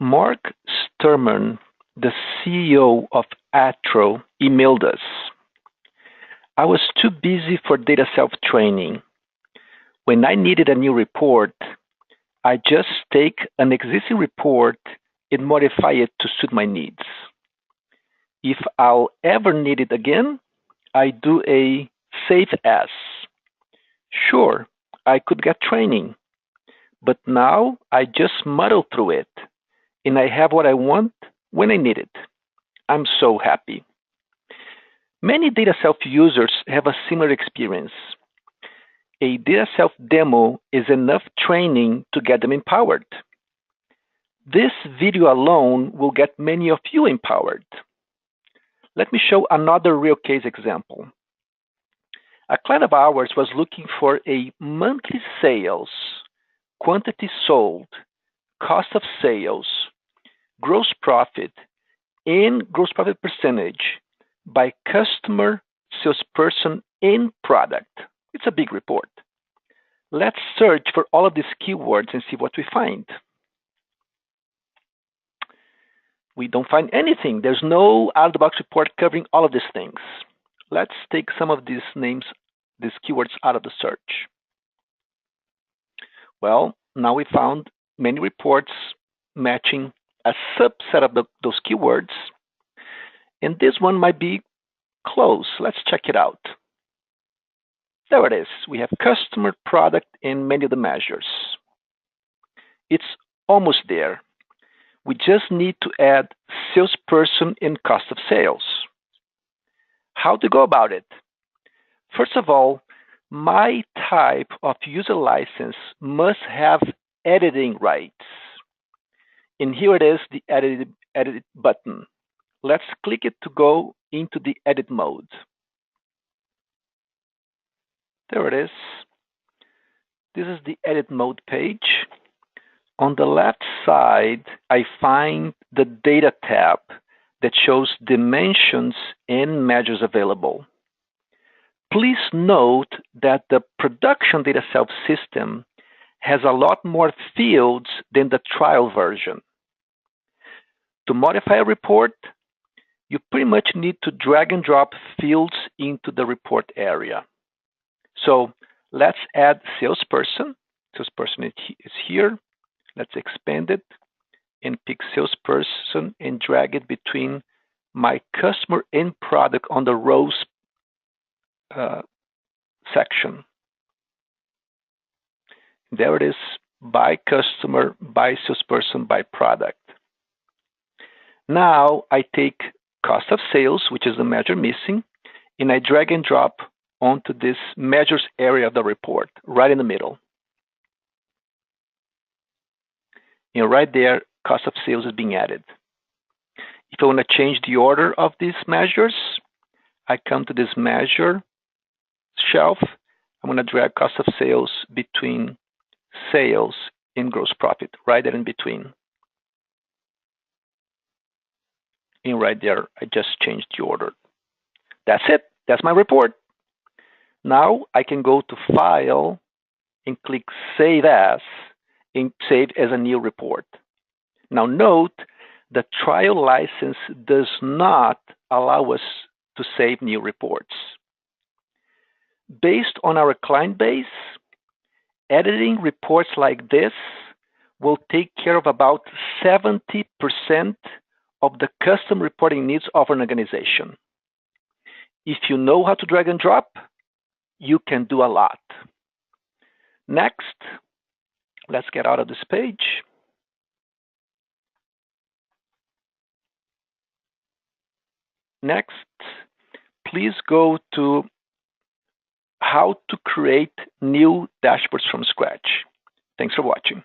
Mark Sturman, the CEO of Atro, emailed us. I was too busy for DataSelf training. When I needed a new report, I just take an existing report and modify it to suit my needs. If I'll ever need it again, I do a save as. Sure, I could get training, but now I just muddle through it, and I have what I want when I need it. I'm so happy. Many DataSelf users have a similar experience. A DataSelf demo is enough training to get them empowered. This video alone will get many of you empowered. Let me show another real case example. A client of ours was looking for a monthly sales, quantity sold, cost of sales, gross profit, and gross profit percentage by customer, salesperson, and product. It's a big report. Let's search for all of these keywords and see what we find. We don't find anything. There's no out-of-the-box report covering all of these things. Let's take some of these names, these keywords out of the search. Well, now we found many reports matching a subset of those keywords, and this one might be close. Let's check it out. There it is. We have customer, product, and many of the measures. It's almost there. We just need to add salesperson and cost of sales. How to go about it? First of all, my type of user license must have editing rights. And here it is, the edit button. Let's click it to go into the edit mode. There it is. This is the edit mode page. On the left side, I find the data tab that shows dimensions and measures available. Please note that the production DataSelf system has a lot more fields than the trial version. To modify a report, you pretty much need to drag and drop fields into the report area. So let's add salesperson. Salesperson is here. Let's expand it and pick salesperson and drag it between my customer and product on the rows section. There it is, by customer, by salesperson, by product. Now I take cost of sales, which is the measure missing, and I drag and drop onto this measures area of the report, right in the middle. You know, right there, cost of sales is being added. If I want to change the order of these measures, I come to this measure shelf. I'm going to drag cost of sales between sales and gross profit, right there in between. And right there, I just changed the order. That's it. That's my report. Now I can go to File and click Save As, and save as a new report. Now note, the trial license does not allow us to save new reports. Based on our client base, editing reports like this will take care of about 70% of the custom reporting needs of an organization. If you know how to drag and drop, you can do a lot. Next, let's get out of this page. Next, please go to how to create new dashboards from scratch. Thanks for watching.